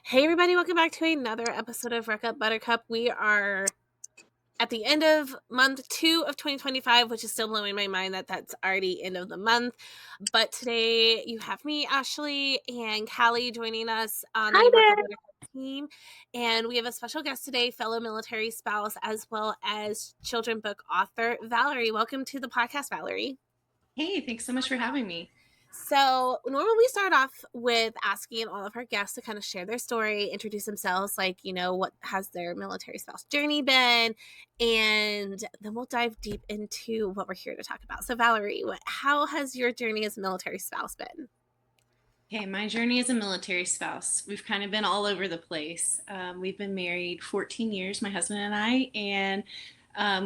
Hey everybody, welcome back to another episode of Ruck Up Buttercup. We are at the end of month 2 of 2025, which is still blowing my mind that that's already end of the month. But today you have me, Ashley and Caila, joining us on the Ruck Up Buttercup team. And we have a special guest today, fellow military spouse, as well as children book author, Valerie. Welcome to the podcast, Valerie. Hey, thanks so much for having me. So normally we start off with asking all of our guests to kind of share their story, introduce themselves, like, what has their military spouse journey been, and then we'll dive deep into what we're here to talk about. So Valerie, how has your journey as a military spouse been? Okay, my journey as a military spouse, we've kind of been all over the place. We've been married 14 years, my husband and I, and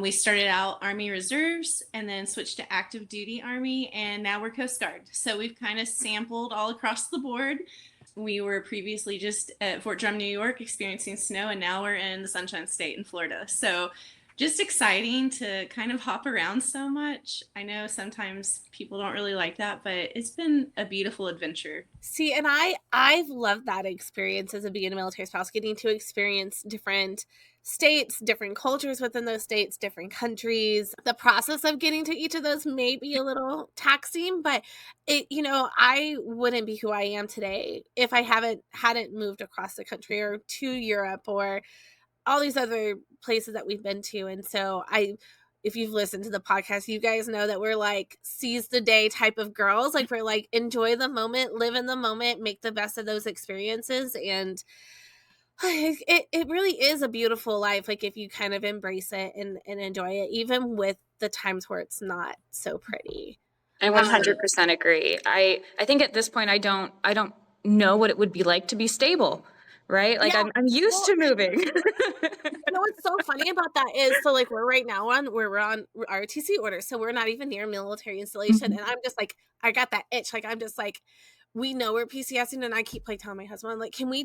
we started out Army Reserves and then switched to active duty Army, and now we're Coast Guard. So we've kind of sampled all across the board. We were previously just at Fort Drum, New York, experiencing snow, and now we're in the Sunshine State in Florida. So just exciting to kind of hop around so much. I know sometimes people don't really like that, but it's been a beautiful adventure. See, and I've loved that experience as being a military spouse, getting to experience different states, different cultures within those states, different countries. The process of getting to each of those may be a little taxing, but I wouldn't be who I am today if I hadn't moved across the country or to Europe or all these other places that we've been to. And so if you've listened to the podcast, you guys know that we're like seize the day type of girls. Like we're like enjoy the moment, live in the moment, make the best of those experiences. And it really is a beautiful life. Like if you kind of embrace it and enjoy it, even with the times where it's not so pretty. I 100% agree. I think at this point, I don't know what it would be like to be stable. Right? Like Yeah. I'm used to moving. What's so funny about that is, so like we're on ROTC orders, so we're not even near military installation, and I'm just like, I got that itch. Like I'm just like, we know we're PCSing, and I keep like telling my husband, I'm like, can we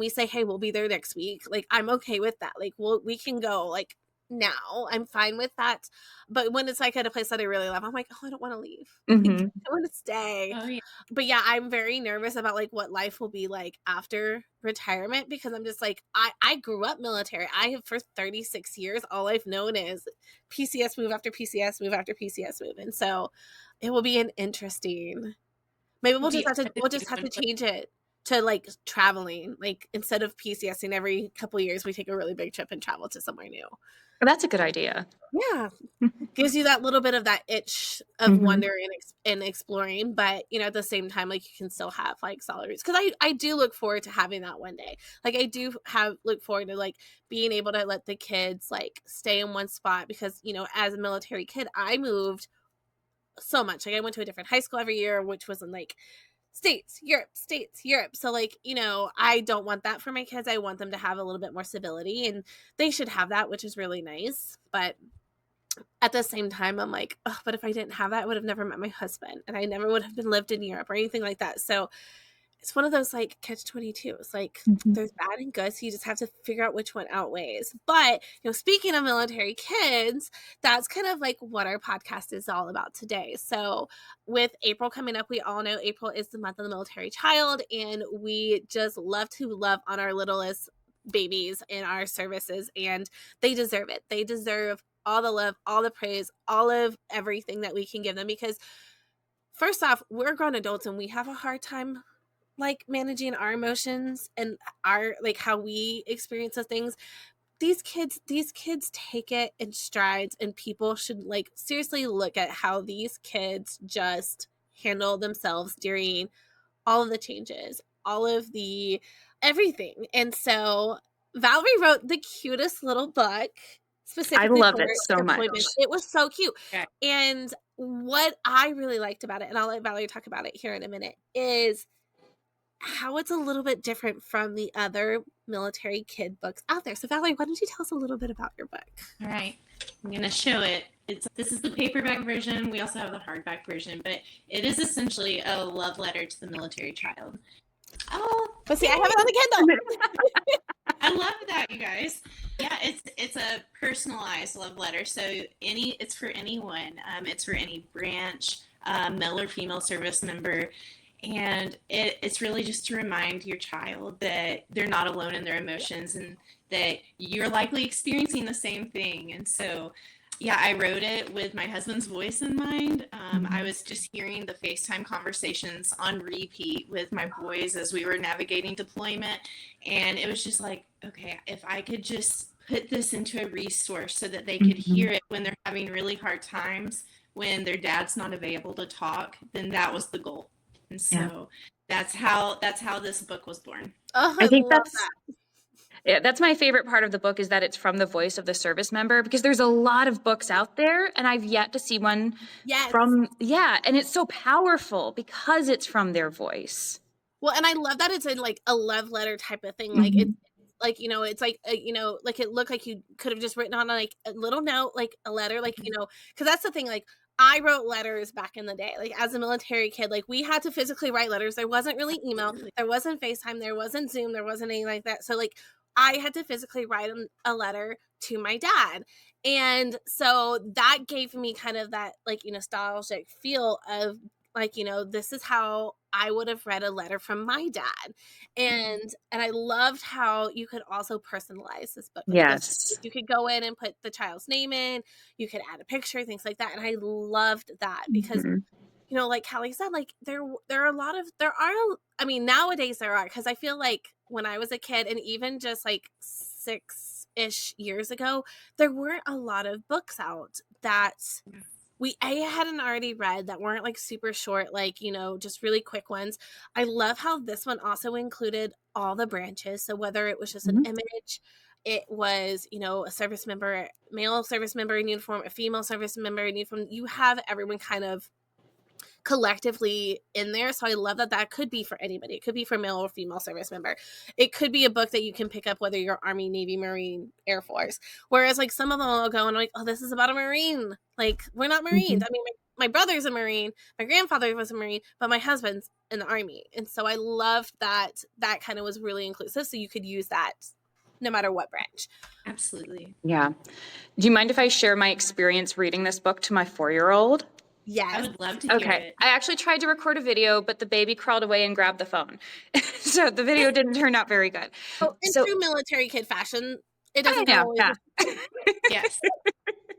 say, hey, we'll be there next week? Like I'm okay with that. Like we can go like now. I'm fine with that. But when it's like at a place that I really love, I'm like, oh, I don't want to leave. Mm-hmm. I want to stay. Oh, yeah. But yeah, I'm very nervous about like what life will be like after retirement, because I'm just like, I grew up military. I have for 36 years, all I've known is PCS move after PCS move after PCS move. And so it will be an interesting, maybe we'll just have to change it to like traveling, like instead of PCSing every couple of years, we take a really big trip and travel to somewhere new. That's a good idea. Yeah. Gives you that little bit of that itch of wonder and exploring, but at the same time, like you can still have like solid roots. Because I do look forward to having that one day. Like I do look forward to like being able to let the kids like stay in one spot, because as a military kid, I moved so much. Like I went to a different high school every year, which was in like States, Europe. So like, I don't want that for my kids. I want them to have a little bit more stability, and they should have that, which is really nice. But at the same time, I'm like, oh, but if I didn't have that, I would have never met my husband, and I never would have been lived in Europe or anything like that. So it's one of those like catch-22. It's like there's bad and good, so you just have to figure out which one outweighs. But speaking of military kids, that's kind of like what our podcast is all about today. So with April coming up, we all know April is the month of the military child, and we just love on our littlest babies in our services, and they deserve it. They deserve all the love, all the praise, all of everything that we can give them, because first off, we're grown adults and we have a hard time like managing our emotions and our like how we experience those things. These kids take it in strides, and people should like seriously look at how these kids just handle themselves during all of the changes, all of the everything. And so Valerie wrote the cutest little book specifically. I love it so much. It was so cute. Yeah. And what I really liked about it, and I'll let Valerie talk about it here in a minute, is how it's a little bit different from the other military kid books out there. So Valerie, why don't you tell us a little bit about your book? All right. I'm going to show it. This is the paperback version. We also have the hardback version, but it is essentially a love letter to the military child. Oh, but see, I have it on the Kindle. I love that, you guys. Yeah, it's a personalized love letter. So it's for anyone. It's for any branch, male or female service member. And it's really just to remind your child that they're not alone in their emotions and that you're likely experiencing the same thing. And so, yeah, I wrote it with my husband's voice in mind. I was just hearing the FaceTime conversations on repeat with my boys as we were navigating deployment. And it was just like, okay, if I could just put this into a resource so that they could hear it when they're having really hard times, when their dad's not available to talk, then that was the goal. And so that's how this book was born. Oh, I I think love that. yeah, that's my favorite part of the book, is that it's from the voice of the service member, because there's a lot of books out there and I've yet to see one Yes. and it's so powerful because it's from their voice. Well, and I love that it's in like a love letter type of thing. Like it's like, you know, it's like, you know, like it looked like you could have just written on like a little note, like a letter, like, you know, because that's the thing. Like I wrote letters back in the day, like as a military kid, like we had to physically write letters. There wasn't really email. There wasn't FaceTime. There wasn't Zoom. There wasn't anything like that. So like I had to physically write a letter to my dad. And so that gave me kind of that like, you know, nostalgic feel of like, you know, this is how I would have read a letter from my dad. And I loved how you could also personalize this book. Like Yes. you could go in and put the child's name in, you could add a picture, things like that. And I loved that because you know, like Callie said, like there are I mean, nowadays there are, because I feel like when I was a kid and even just like 6-ish years ago, there weren't a lot of books out that I hadn't already read that weren't like super short, like, you know, just really quick ones. I love how this one also included all the branches. So whether it was just an image, it was, you know, a service member, male service member in uniform, a female service member in uniform, you have everyone kind of collectively in there. So I love that that could be for anybody. It could be for male or female service member. It could be a book that you can pick up whether you're Army, Navy, Marine, Air Force. Whereas like some of them will go and like, oh, this is about a Marine. Like we're not Marines. I mean, my brother's a Marine, my grandfather was a Marine, but my husband's in the Army. And so I loved that that kind of was really inclusive. So you could use that no matter what branch. Absolutely. Yeah. Do you mind if I share my experience reading this book to my 4-year-old? Yes. I would love to hear it. I actually tried to record a video, but the baby crawled away and grabbed the phone. So the video didn't turn out very good. Oh, in true military kid fashion, it doesn't go away. Yeah. Yes.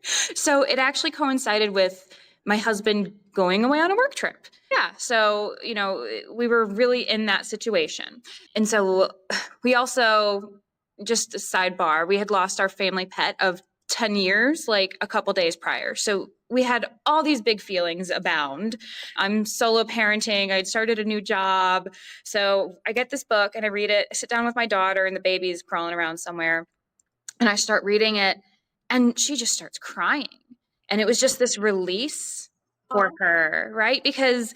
So it actually coincided with my husband going away on a work trip. Yeah. So, you know, we were really in that situation. And so we also, just a sidebar, we had lost our family pet of 10 years, like a couple days prior. So we had all these big feelings abound. I'm solo parenting. I'd started a new job. So I get this book and I read it. I sit down with my daughter and the baby's crawling around somewhere. And I start reading it and she just starts crying. And it was just this release for her, right? Because,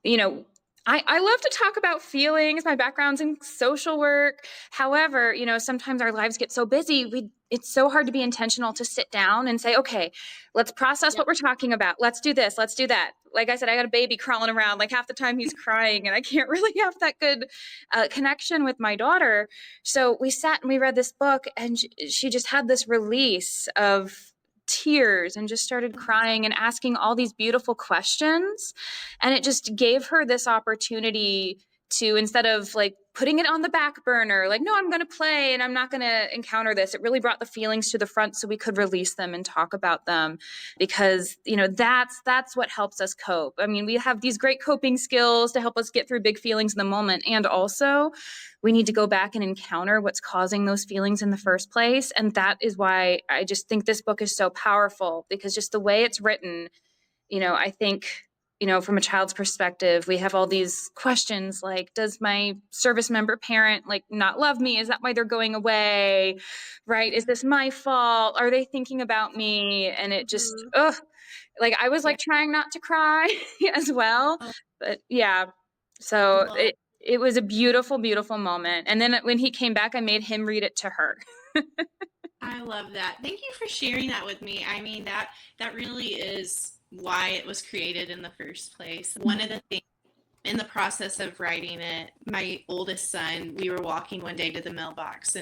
you know, I love to talk about feelings. My background's in social work. However, you know, sometimes our lives get so busy, it's so hard to be intentional to sit down and say, okay, let's process what we're talking about. Let's do this. Let's do that. Like I said, I got a baby crawling around, like half the time he's crying and I can't really have that good connection with my daughter. So we sat and we read this book and she just had this release of tears and just started crying and asking all these beautiful questions. And it just gave her this opportunity to, instead of like putting it on the back burner, like, no, I'm going to play and I'm not going to encounter this. It really brought the feelings to the front so we could release them and talk about them, because, you know, that's what helps us cope. I mean, we have these great coping skills to help us get through big feelings in the moment. And also we need to go back and encounter what's causing those feelings in the first place. And that is why I just think this book is so powerful, because just the way it's written, you know, I think, you know, from a child's perspective, we have all these questions like, does my service member parent like not love me? Is that why they're going away? Right? Is this my fault? Are they thinking about me? And it just, like I was like trying not to cry as well. But yeah, so it was a beautiful, beautiful moment. And then when he came back, I made him read it to her. I love that. Thank you for sharing that with me. I mean, that really is why it was created in the first place. One of the things in the process of writing it, my oldest son, we were walking one day to the mailbox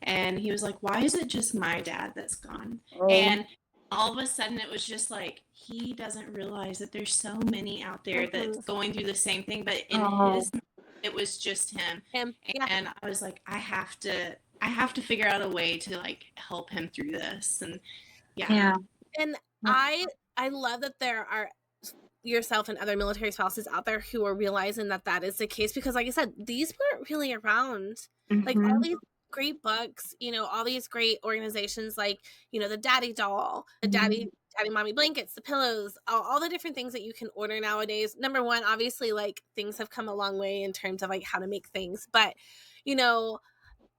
and he was like, why is it just my dad that's gone? And all of a sudden it was just like, he doesn't realize that there's so many out there that's going through the same thing, but in his, it was just him. Yeah. And I was like, I have to figure out a way to like help him through this. And and I love that there are yourself and other military spouses out there who are realizing that that is the case, because like I said, these weren't really around. Like all these great books, you know, all these great organizations, like, you know, the daddy doll, the daddy mommy blankets, the pillows, all the different things that you can order nowadays. Number one, obviously, like, things have come a long way in terms of like how to make things, but you know,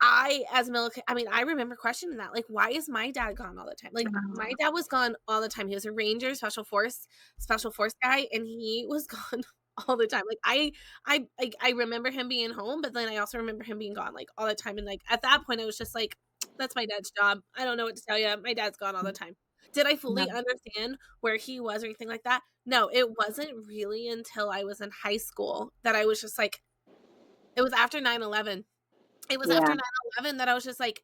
as a military, I mean, I remember questioning that, like, why is my dad gone all the time? Like, my dad was gone all the time. He was a Ranger, special force guy, and he was gone all the time. Like, I remember him being home, but then I also remember him being gone like all the time. And like at that point, I was just like, that's my dad's job. I don't know what to tell you. My dad's gone all the time. Did I fully understand where he was or anything like that? No, it wasn't really until I was in high school that I was just like, it was after 9/11. It was after 9/11 that I was just like,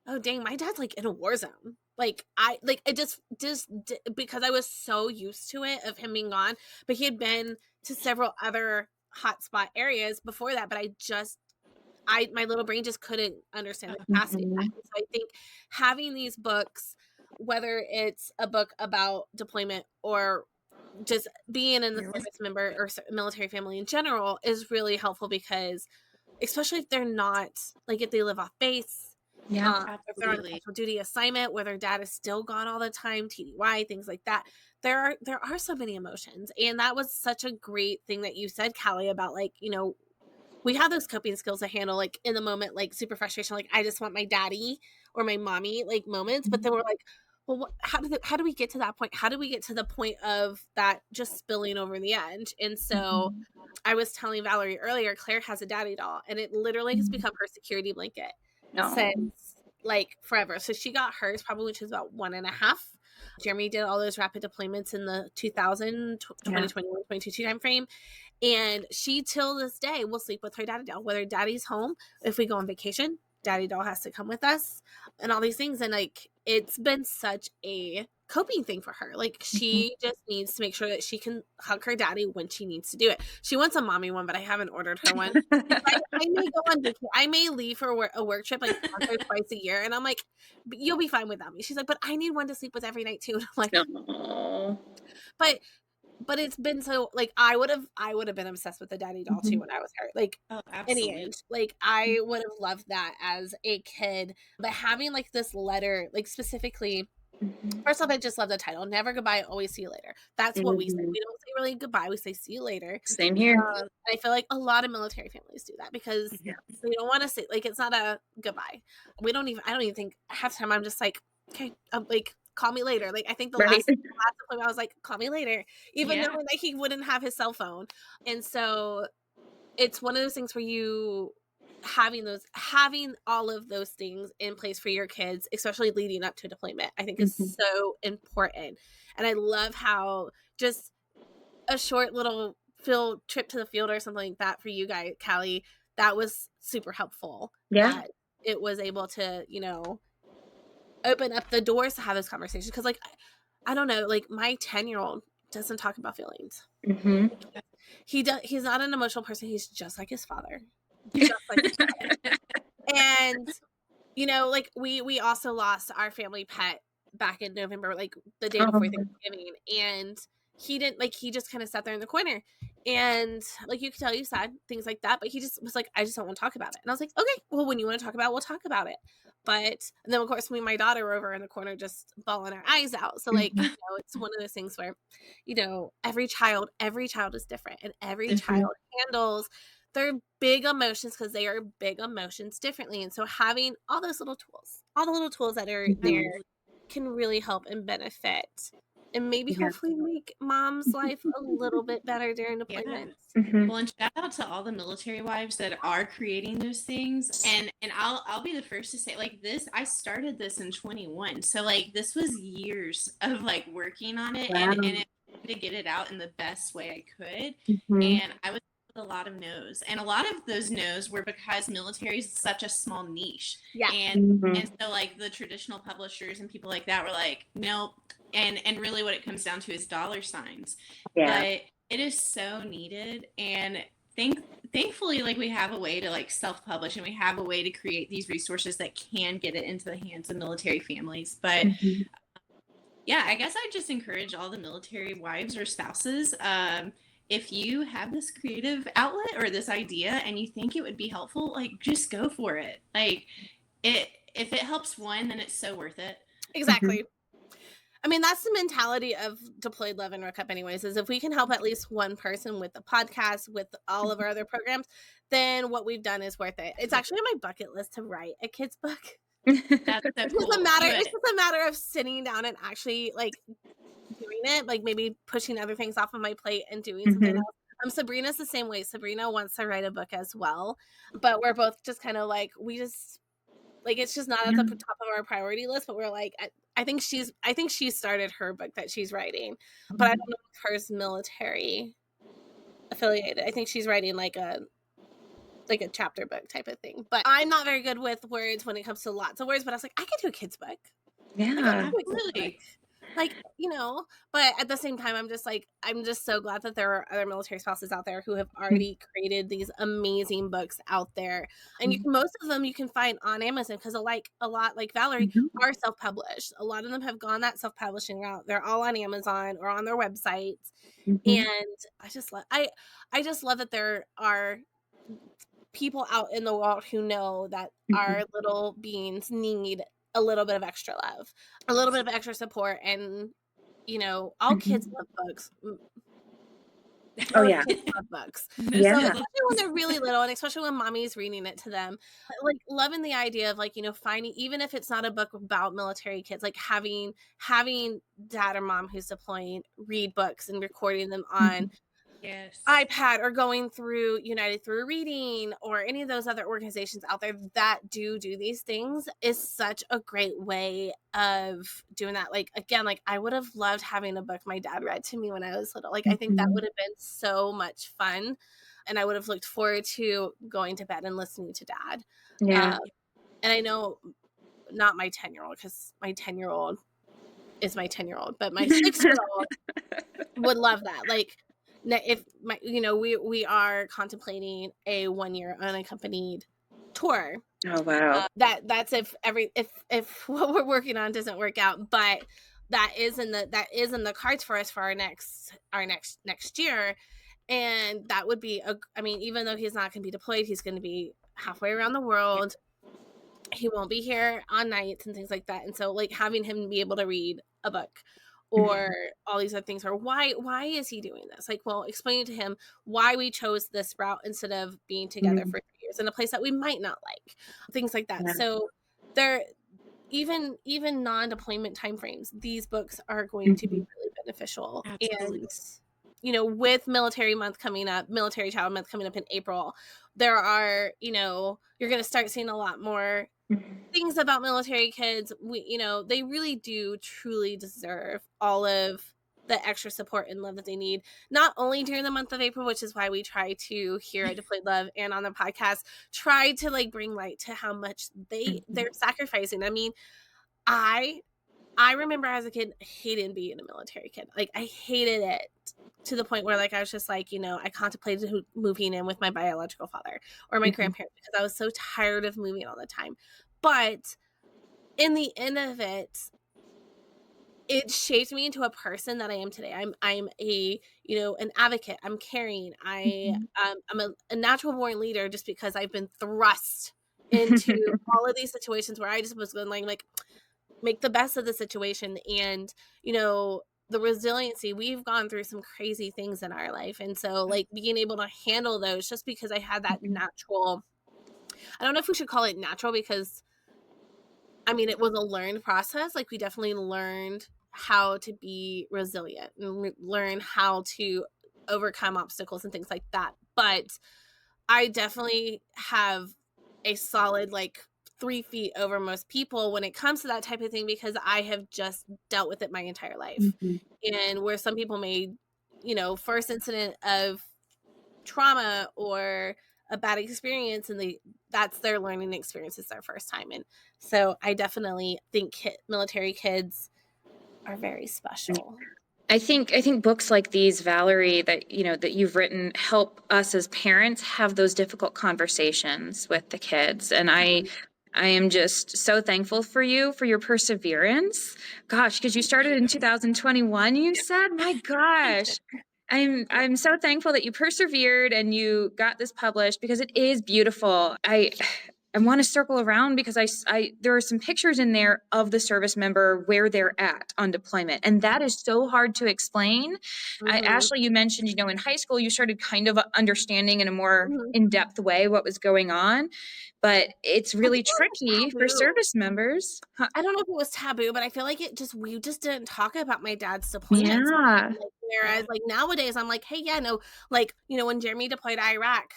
oh dang, my dad's like in a war zone. Like it just because I was so used to it of him being gone, but he had been to several other hotspot areas before that, but my little brain just couldn't understand the capacity of that. So I think having these books, whether it's a book about deployment or just being in the service member or military family in general, is really helpful, because especially if they're not, like, if they live off base, if they're on a special duty assignment where their dad is still gone all the time, TDY, things like that. There are so many emotions, and that was such a great thing that you said, Callie, about like, you know, we have those coping skills to handle like in the moment, like super frustration, like I just want my daddy or my mommy like moments, but then we're like, well, how do we get to that point? How do we get to the point of that just spilling over the edge? And so I was telling Valerie earlier, Claire has a daddy doll, and it literally has become her security blanket since like forever. So she got hers probably when she was about 1.5. Jeremy did all those rapid deployments in the 2021, 22 time frame. And she, till this day, will sleep with her daddy doll, whether daddy's home. If we go on vacation, daddy doll has to come with us, and all these things. And like, it's been such a coping thing for her. Like, she just needs to make sure that she can hug her daddy when she needs to do it. She wants a mommy one, but I haven't ordered her one. I may go on vacation. I may leave for a work trip like once or twice a year, and I'm like, you'll be fine without me. She's like, but I need one to sleep with every night too. And I'm like, but it's been so, like, I would have been obsessed with the daddy doll too when I was her, like, any age. Like, I would have loved that as a kid. But having like this letter, like, specifically, first off, I just love the title, Never Goodbye, Always See You Later. That's what we say. We don't say really goodbye, we say see you later. Same here. I feel like a lot of military families do that, because they don't want to say, like, it's not a goodbye. I don't even think, half the time I'm just like, okay, like, call me later. Like, I think the last deployment I was like, call me later, even knowing that he wouldn't have his cell phone. And so it's one of those things where you having all of those things in place for your kids, especially leading up to deployment, I think is so important. And I love how just a short little trip to the field or something like that for you guys, Callie, that was super helpful. That it was able to, you know, open up the doors to have those conversations. Because, like, I don't know, like, my 10-year-old doesn't talk about feelings. He's not an emotional person. He's just like his father. And, you know, like, we also lost our family pet back in November, like the day before Thanksgiving, and he just kind of sat there in the corner, and like, you could tell he sad, things like that, but he just was like, I just don't want to talk about it. And I was like, okay, well, when you want to talk about it, we'll talk about it. And then of course, me and my daughter were over in the corner just bawling our eyes out. So, like, you know, it's one of those things where, you know, every child is different, and every child handles their big emotions, because they are big emotions, differently. And so having all the little tools that are there can really help and benefit, and maybe hopefully make mom's life a little bit better during deployments. Well, and shout out to all the military wives that are creating those things. And I'll be the first to say, like, this, I started this in 21. So, like, this was years of like working on it, and it, to get it out in the best way I could. And I was a lot of no's, and a lot of those no's were because military is such a small niche, and so, like, the traditional publishers and people like that were like, nope, and really what it comes down to is dollar signs. Yeah. But it is so needed, and thankfully, like, we have a way to like self-publish, and we have a way to create these resources that can get it into the hands of military families. But yeah, I guess I just encourage all the military wives or spouses, if you have this creative outlet or this idea and you think it would be helpful, like, just go for it. Like, if it helps one, then it's so worth it. Exactly. I mean, that's the mentality of Deployed Love and Ruck Up anyways, is if we can help at least one person with the podcast, with all of our other programs, then what we've done is worth it. It's actually on my bucket list to write a kid's book. That's so It's cool. just a matter of sitting down and actually like doing it, like maybe pushing other things off of my plate and doing something else. Sabrina's the same way. Sabrina wants to write a book as well, but we're both just kind of like, it's just not at the top of our priority list, but we're like, I think she started her book that she's writing, but I don't know if hers military affiliated. I think she's writing like a chapter book type of thing. But I'm not very good with words when it comes to lots of words, but I was like, I could do a kid's book. Yeah. Absolutely. Like, but at the same time, I'm just so glad that there are other military spouses out there who have already created these amazing books out there. And most of them you can find on Amazon, because a lot like Valerie are self-published. A lot of them have gone that self-publishing route. They're all on Amazon or on their websites. And I just love that there are people out in the world who know that our little beings need a little bit of extra love, a little bit of extra support, and all kids love books. Oh yeah, kids love books. Yeah. So especially when they're really little, and especially when mommy's reading it to them, like loving the idea of like finding, even if it's not a book about military kids, like having dad or mom who's deploying read books and recording them on iPad, or going through United Through Reading or any of those other organizations out there that do these things, is such a great way of doing that. Like, again, like I would have loved having a book my dad read to me when I was little. Like, I think that would have been so much fun, and I would have looked forward to going to bed and listening to dad. Yeah. And I know not my 10-year-old, because my 10-year-old is my 10-year-old, but my 6-year-old would love that. Like, if we are contemplating a 1-year unaccompanied tour. Oh wow. That's if what we're working on doesn't work out, but that is in the cards for us for our next year. And that would be even though he's not going to be deployed, he's going to be halfway around the world. He won't be here on nights and things like that. And so like having him be able to read a book or all these other things, or why is he doing this? Like, well, explaining to him why we chose this route instead of being together for 3 years in a place that we might not like, things like that. So there, even non-deployment timeframes, these books are going to be really beneficial. Absolutely. And with Military Child Month coming up in April, there are, you're going to start seeing a lot more things about military kids. They really do truly deserve all of the extra support and love that they need, not only during the month of April, which is why we try to, here at Deployed Love and on the podcast, try to like bring light to how much they're sacrificing. I mean, I remember as a kid hating being a military kid. Like, I hated it to the point where like I was just like, I contemplated moving in with my biological father or my grandparents, because I was so tired of moving all the time. But in the end of it shaped me into a person that I am today. I'm a an advocate. I'm caring. I'm a natural born leader, just because I've been thrust into all of these situations where I just was going like make the best of the situation. And the resiliency, we've gone through some crazy things in our life, and so like being able to handle those, just because I had that natural, I don't know if we should call it natural, because it was a learned process. Like, we definitely learned how to be resilient and learn how to overcome obstacles and things like that. But I definitely have a solid like 3 feet over most people when it comes to that type of thing, because I have just dealt with it my entire life. And where some people may, first incident of trauma or a bad experience, and that's their learning experience, is their first time. And so I definitely think military kids are very special. I think books like these, Valerie, that that you've written, help us as parents have those difficult conversations with the kids. And I am just so thankful for you, for your perseverance. Gosh, because you started in 2021, you said, my gosh. I'm so thankful that you persevered and you got this published, because it is beautiful. I want to circle around because there are some pictures in there of the service member where they're at on deployment, and that is so hard to explain. Ashley, you mentioned, in high school you started kind of understanding in a more in-depth way what was going on, but it's really tricky for service members. I don't know if it was taboo, but I feel like we just didn't talk about my dad's deployments. Yeah. Like, whereas like nowadays I'm like, hey, yeah, no, like, when Jeremy deployed to Iraq,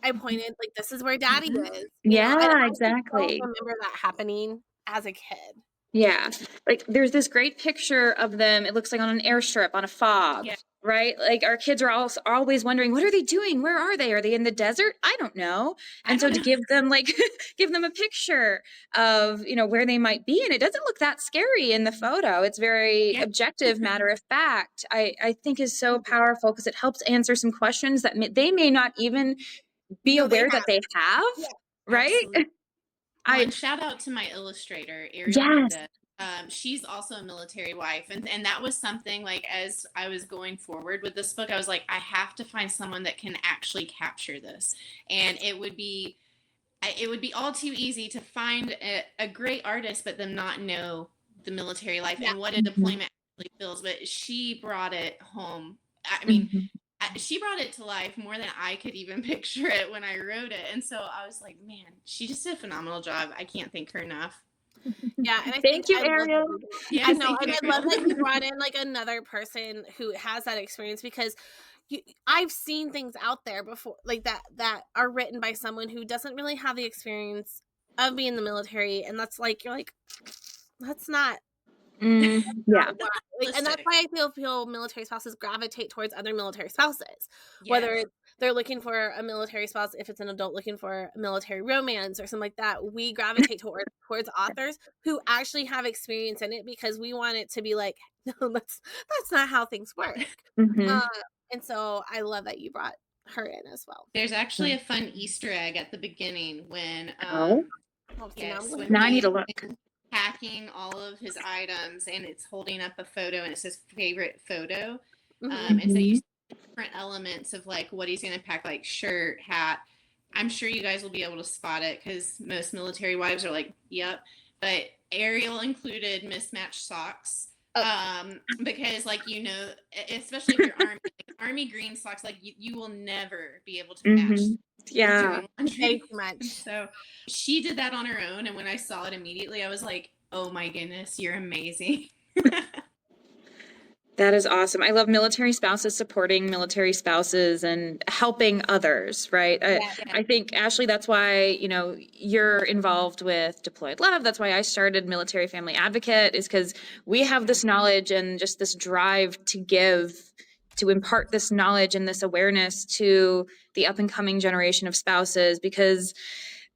I pointed like, this is where daddy is. Yeah, and I exactly. don't remember that happening as a kid. Yeah. Like there's this great picture of them. It looks like on an airstrip on a FOB, right? Like our kids are always wondering, what are they doing? Where are they? Are they in the desert? I don't know. And so to give them give them a picture of, where they might be. And it doesn't look that scary in the photo. It's very objective, matter of fact, I think is so powerful, because it helps answer some questions that they may not even be aware that they have. Yeah, right? Absolutely. And shout out to my illustrator, Ariel. Yes. She's also a military wife. And that was something, like, as I was going forward with this book, I was like, I have to find someone that can actually capture this. And it would be all too easy to find a great artist, but them not know the military life and what a deployment actually feels. But she brought it home. I mean, she brought it to life more than I could even picture it when I wrote it. And so I was like, man, she just did a phenomenal job. I can't thank her enough. Yeah, and thank you, Ariel. Yeah, I know, and I love that you brought in like another person who has that experience, because I've seen things out there before, like that are written by someone who doesn't really have the experience of being in the military, and that's like, you're like, that's not. Yeah. And that's why I feel military spouses gravitate towards other military spouses, whether they're looking for a military spouse, if it's an adult looking for a military romance or something like that. We gravitate towards authors who actually have experience in it, because we want it to be like, no, that's not how things work. And so I love that you brought her in as well. There's actually a fun Easter egg at the beginning when now I need to look. Packing all of his items, and it's holding up a photo, and it says favorite photo. And so you see different elements of like what he's going to pack, like shirt, hat. I'm sure you guys will be able to spot it, because most military wives are like, yep. But Ariel included mismatched socks. Because like, especially if you're army green socks, like you will never be able to match. Yeah. Thank you much. So she did that on her own, and when I saw it immediately, I was like, oh my goodness, you're amazing. That is awesome. I love military spouses supporting military spouses and helping others, right? I think, Ashley, that's why, you're involved with Deployed Love. That's why I started Military Family Advocate, is because we have this knowledge and just this drive to impart this knowledge and this awareness to the up and coming generation of spouses, because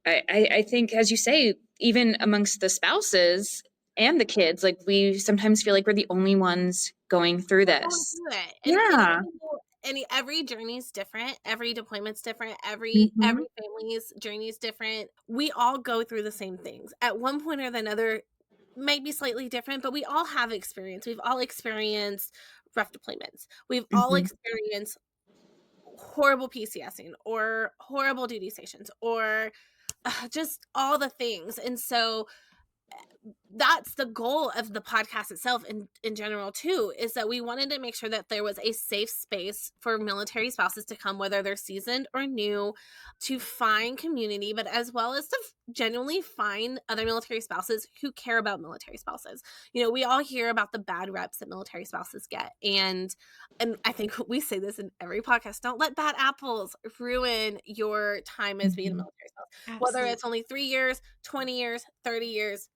I think, as you say, even amongst the spouses and the kids, like we sometimes feel like we're the only ones going through this. And every journey is different. Every deployment's different. Every family's journey is different. We all go through the same things at one point or another. Might be slightly different, but we all have experience. We've all experienced rough deployments. We've all experienced horrible PCSing or horrible duty stations, or just all the things. And so that's the goal of the podcast itself in general too, is that we wanted to make sure that there was a safe space for military spouses to come, whether they're seasoned or new, to find community, but as well as to genuinely find other military spouses who care about military spouses. We all hear about the bad reps that military spouses get, and I think we say this in every podcast: don't let bad apples ruin your time as being a military spouse. Absolutely. Whether it's only 3 years, 20 years, 30 years,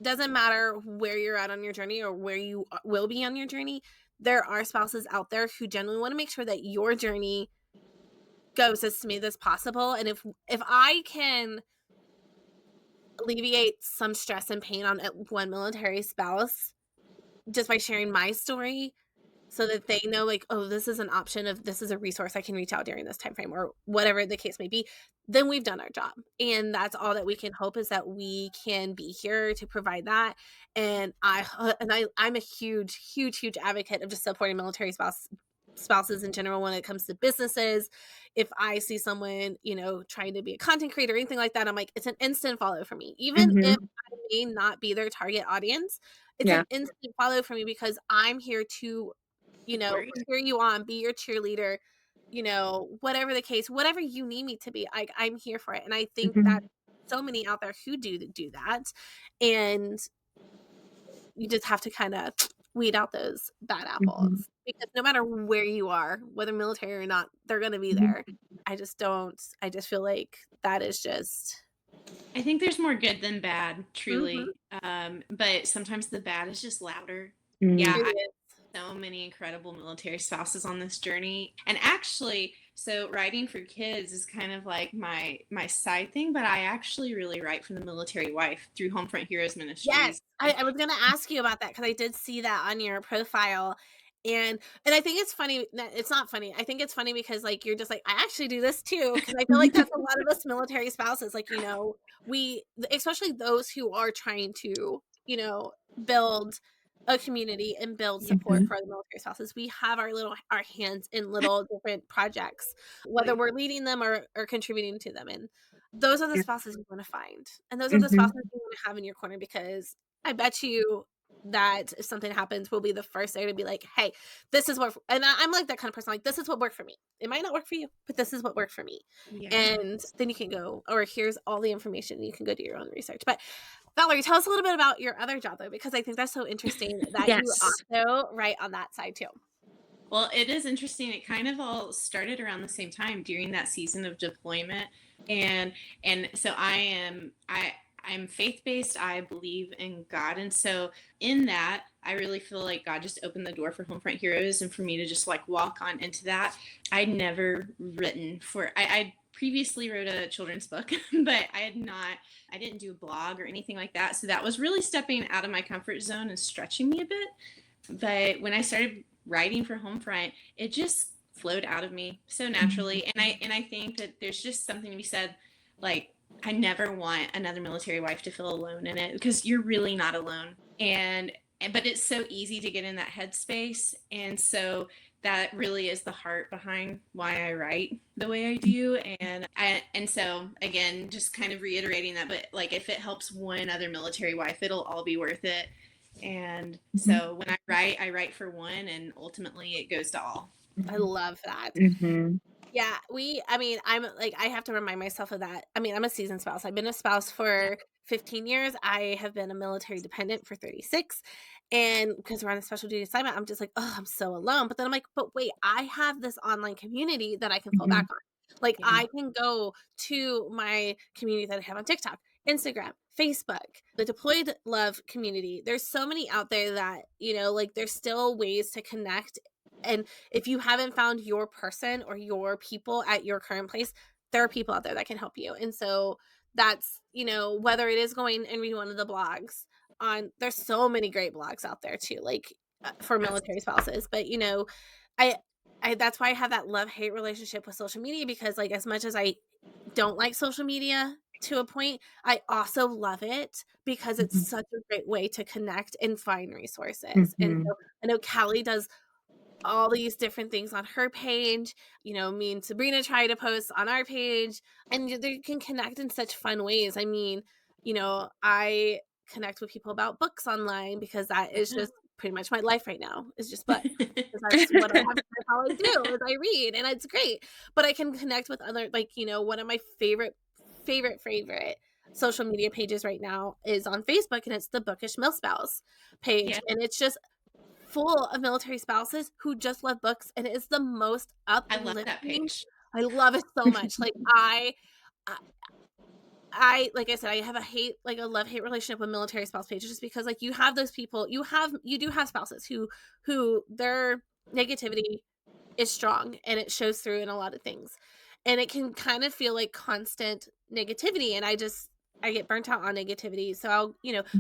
doesn't matter where you're at on your journey or where you will be on your journey. There are spouses out there who genuinely want to make sure that your journey goes as smooth as possible. And if I can alleviate some stress and pain on one military spouse, just by sharing my story so that they know, like, oh, this is an option, of this is a resource I can reach out during this time frame, or whatever the case may be, then we've done our job. And that's all that we can hope, is that we can be here to provide that. And I'm a huge advocate of just supporting military spouses in general when it comes to businesses. If I see someone, trying to be a content creator or anything like that, I'm like, it's an instant follow for me. Even if I may not be their target audience, it's an instant follow for me, because I'm here to, Support. cheer you on, be your cheerleader, whatever the case, whatever you need me to be, I'm here for it. And I think that so many out there who do that, and you just have to kind of weed out those bad apples, because no matter where you are, whether military or not, they're going to be there. I just feel like that is just, I think there's more good than bad, truly. But sometimes the bad is just louder. Yeah, I have so many incredible military spouses on this journey. And actually, so writing for kids is kind of like my side thing, but I actually really write for the military wife through Homefront Heroes Ministries. Yes, I was going to ask you about that, because I did see that on your profile. And I think it's funny. It's not funny. I think it's funny because, like, you're just like, I actually do this too. Because I feel like that's a lot of us military spouses. Like, we, especially those who are trying to, build a community and build support for the military spouses. We have our hands in little different projects, whether we're leading them or contributing to them. And those are the spouses you want to find. And those are the spouses you want to have in your corner, because I bet you that if something happens, we'll be the first there to be like, hey, this is what, and I'm like that kind of person, like, this is what worked for me. It might not work for you, but this is what worked for me. And then you can go, or here's all the information, and you can go do your own research. But Valerie, tell us a little bit about your other job, though, because I think that's so interesting that you also write on that side too. Well, it is interesting. It kind of all started around the same time during that season of deployment. And so I'm faith-based. I believe in God. And so in that, I really feel like God just opened the door for Homefront Heroes, and for me to just like walk on into that. I'd never written for, I previously wrote a children's book, but I didn't do a blog or anything like that. So that was really stepping out of my comfort zone and stretching me a bit. But when I started writing for Homefront, it just flowed out of me so naturally. And I think that there's just something to be said, like, I never want another military wife to feel alone in it, because you're really not alone. But it's so easy to get in that headspace. And so that really is the heart behind why I write the way I do. And so again, just kind of reiterating that, but like, if it helps one other military wife, it'll all be worth it. And so when I write for one, and ultimately it goes to all. I love that. Yeah, I'm like, I have to remind myself of that. I'm a seasoned spouse. I've been a spouse for 15 years. I have been a military dependent for 36. And because we're on a special duty assignment, I'm just like, oh, I'm so alone. But then I'm like, but wait, I have this online community that I can fall back on. Like, I can go to my community that I have on TikTok, Instagram, Facebook, the Deployed Love community. There's so many out there that, like, there's still ways to connect. And if you haven't found your person or your people at your current place, there are people out there that can help you. And so that's, whether it is going and reading one of the blogs there's so many great blogs out there too, like for military spouses. But, I that's why I have that love-hate relationship with social media, because, like, as much as I don't like social media to a point, I also love it because it's such a great way to connect and find resources. And so I know Callie does all these different things on her page. Me and Sabrina try to post on our page, and they can connect in such fun ways. I connect with people about books online, because that is just pretty much my life right now, is just books. Because that's what that's all I do, is I read, and it's great. But I can connect with other, like, one of my favorite social media pages right now is on Facebook, and it's the Bookish Milspouse page. And it's just full of military spouses who just love books, and it is the most uplifting. I love that page. I love it so much. Like, I like I said, I have a love-hate relationship with military spouse pages, just because, like, you have those people, you do have spouses who their negativity is strong, and it shows through in a lot of things, and it can kind of feel like constant negativity. And I get burnt out on negativity. So I'll,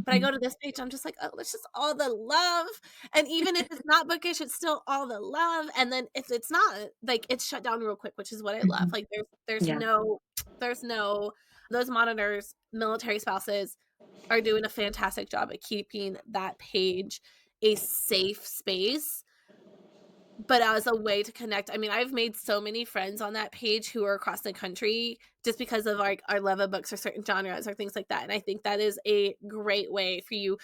but I go to this page, I'm just like, oh, it's just all the love. And even if it's not bookish, it's still all the love. And then if it's not, like, it's shut down real quick, which is what I love. Like there's Yeah. no those monitors, military spouses are doing a fantastic job at keeping that page a safe space, but as a way to connect. I mean, I've made so many friends on that page who are across the country just because of like our love of books or certain genres or things like that. And I think that is a great way for you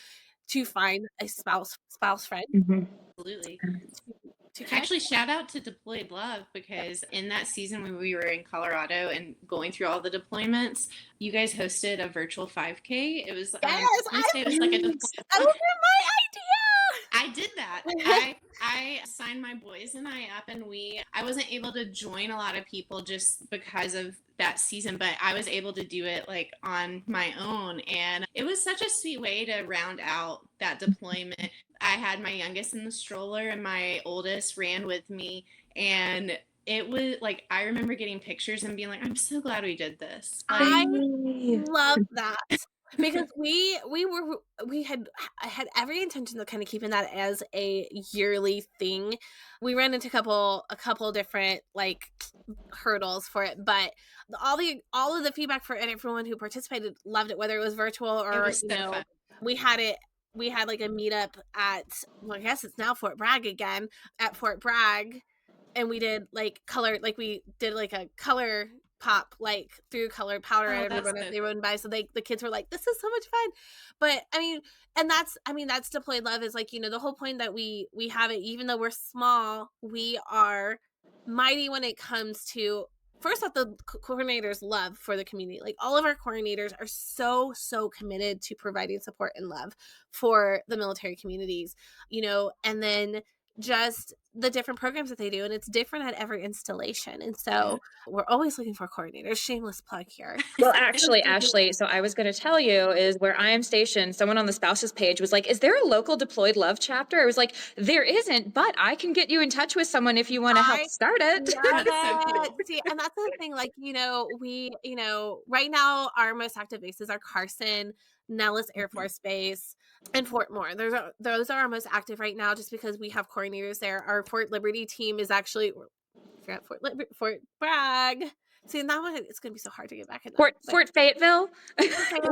to find a spouse friend. Absolutely. To connect. Actually, shout out to Deployed Love, because in that season when we were in Colorado and going through all the deployments, you guys hosted a virtual 5K. It was, Yes, it was like a that was my idea. I did that. I signed my boys and I up, and I wasn't able to join a lot of people just because of that season, but I was able to do it like on my own, and it was such a sweet way to round out that deployment. I had my youngest in the stroller and my oldest ran with me, and it was like, I remember getting pictures and being like, I'm so glad we did this. Like, I love that. Because we had every intention of kind of keeping that as a yearly thing. We ran into a couple different like hurdles for it, but all of the feedback for and everyone who participated loved it, whether it was virtual or was so fun. we had like a meetup at, well, I guess it's now Fort Bragg again, at Fort Bragg, and we did like we did like a color pop, like through colored powder at everyone as they rode by. So the kids were like, this is so much fun. But that's Deployed Love, is like, the whole point that we have it, even though we're small, we are mighty when it comes to, first off, the coordinators' love for the community. Like, all of our coordinators are so committed to providing support and love for the military communities, and then just the different programs that they do, and it's different at every installation. And so we're always looking for coordinators. Shameless plug here. Well, actually, Ashley, so I was going to tell you, is where I am stationed, someone on the spouses page was like, is there a local Deployed Love chapter? I was like, there isn't, but I can get you in touch with someone if you want to help start it. See, and that's the thing, like, we, right now our most active bases are Carson, Nellis Air Force Base, and Fort Moore. Those are our most active right now, just because we have coordinators there. Our Fort Liberty team is actually, Fort Bragg. See, and that one, it's going to be so hard to get back in. Fort Fayetteville,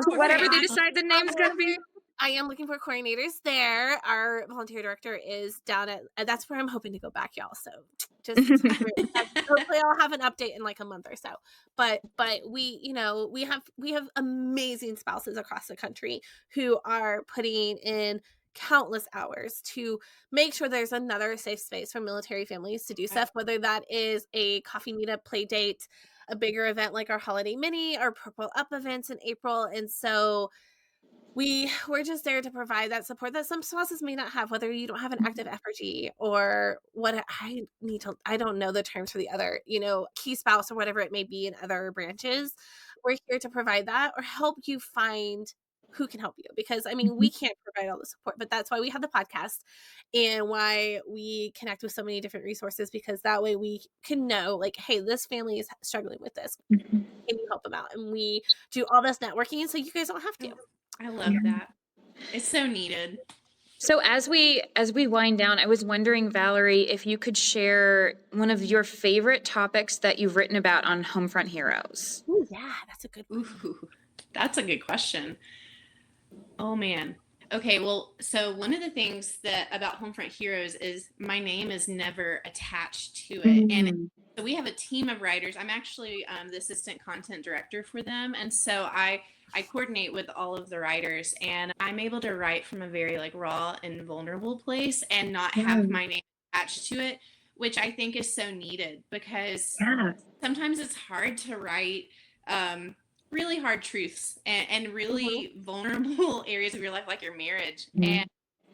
whatever they decide the name's going to be. I am looking for coordinators there. Our volunteer director is down at, that's where I'm hoping to go back, y'all. So just hopefully I'll have an update in like a month or so. But we have amazing spouses across the country who are putting in countless hours to make sure there's another safe space for military families to do stuff, whether that is a coffee meetup, play date, a bigger event like our holiday mini or Purple Up events in April. And so we're just there to provide that support that some spouses may not have, whether you don't have an active FRG or what I don't know the terms for the other, key spouse or whatever it may be in other branches. We're here to provide that or help you find who can help you, because we can't provide all the support, but that's why we have the podcast and why we connect with so many different resources, because that way we can know, like, hey, this family is struggling with this. Can you help them out? And we do all this networking so you guys don't have to. I love that. It's so needed. So as we wind down, I was wondering, Valerie, if you could share one of your favorite topics that you've written about on Homefront Heroes. Ooh, yeah, that's a good one. Ooh, that's a good question. Oh man. Okay, well, so one of the things about Homefront Heroes is my name is never attached to it. And so we have a team of writers. I'm actually the assistant content director for them. And so I coordinate with all of the writers, and I'm able to write from a very like raw and vulnerable place and not have my name attached to it, which I think is so needed, because sometimes it's hard to write really hard truths and really vulnerable areas of your life, like your marriage. And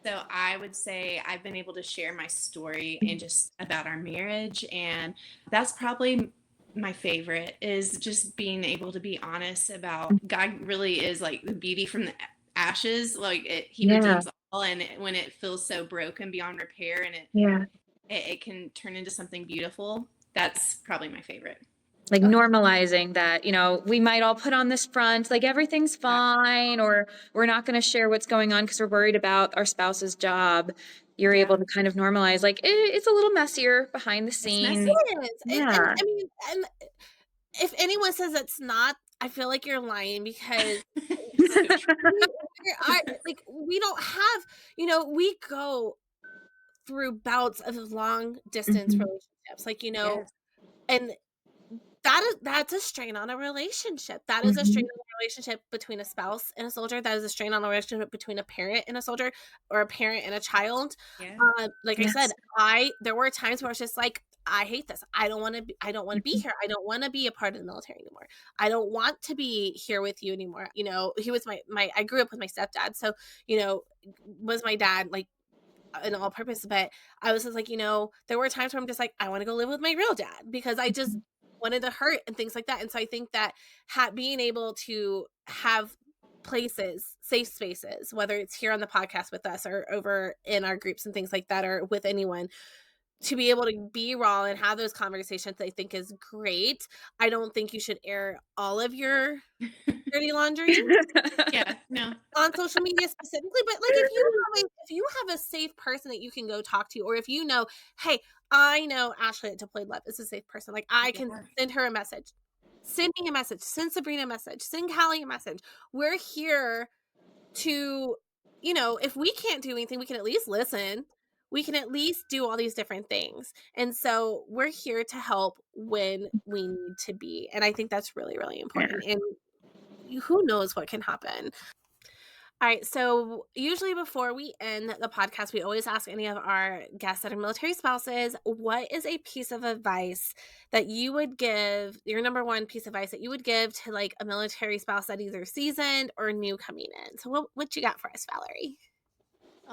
so I would say I've been able to share my story and just about our marriage, and that's probably my favorite, is just being able to be honest about God really is like the beauty from the ashes. Like he redeems all, and when it feels so broken beyond repair, and it can turn into something beautiful. That's probably my favorite. like normalizing that, we might all put on this front, like everything's fine, or we're not going to share what's going on because we're worried about our spouse's job. You're able to kind of normalize, like, it's a little messier behind the scenes. It is. And Yeah. I mean, and if anyone says it's not, I feel like you're lying, because we don't have, we go through bouts of long distance Mhm. relationships, and that's a strain on a relationship. That is a Mhm. strain on a relationship between a spouse and a soldier. That is a strain on a relationship between a parent and a soldier, or a parent and a child. Yeah. Like I said, there were times where I was just like, I hate this. I don't want to be here. I don't want to be a part of the military anymore. I don't want to be here with you anymore. He was I grew up with my stepdad. So, was my dad, like, an all purpose, but I was just like, there were times where I'm just like, I want to go live with my real dad, because I just wanted to hurt and things like that. And so I think that being able to have places, safe spaces, whether it's here on the podcast with us or over in our groups and things like that, or with anyone, to be able to be raw and have those conversations, I think is great. I don't think you should air all of your dirty laundry Yeah, no. on social media specifically, but like, if you have a safe person that you can go talk to, or if hey, I know Ashley at Deployed Love is a safe person, like, I can send her a message, send me a message, send Sabrina a message, send Callie a message. We're here to, if we can't do anything, we can at least listen. We can at least do all these different things. And so we're here to help when we need to be. And I think that's really, really important. And who knows what can happen. All right, so usually before we end the podcast, we always ask any of our guests that are military spouses, what is a piece of advice that you would give, your number one piece of advice that you would give to, like, a military spouse that either seasoned or new coming in? So what you got for us, Valerie?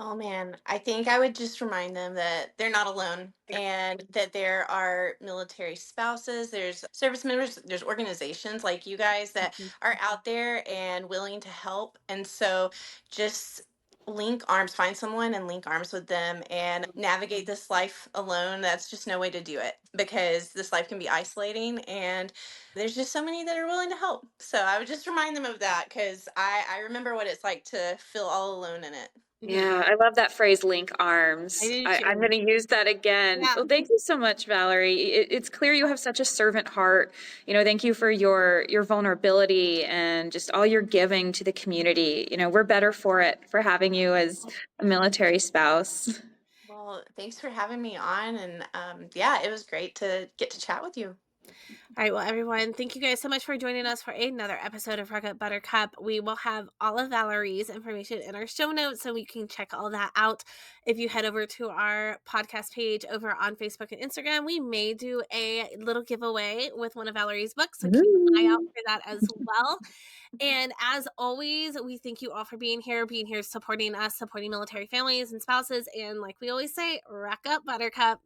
Oh man, I think I would just remind them that they're not alone and that there are military spouses, there's service members, there's organizations like you guys that are out there and willing to help. And so just link arms, find someone and link arms with them and navigate this life alone. That's just no way to do it, because this life can be isolating and there's just so many that are willing to help. So I would just remind them of that, because I remember what it's like to feel all alone in it. Yeah, I love that phrase, link I arms. do I'm too. going to use that again. Yeah. Well, thank you so much, Valerie. It's clear you have such a servant heart. Thank you for your vulnerability and just all your giving to the community. We're better for it, for having you as a military spouse. Well, thanks for having me on. And yeah, it was great to get to chat with you. All right, well, everyone, thank you guys so much for joining us for another episode of Ruck Up Buttercup. We will have all of Valerie's information in our show notes, so we can check all that out. If you head over to our podcast page over on Facebook and Instagram, we may do a little giveaway with one of Valerie's books, so keep an eye out for that as well. And as always, we thank you all for being here, supporting us, supporting military families and spouses. And like we always say, Ruck Up Buttercup.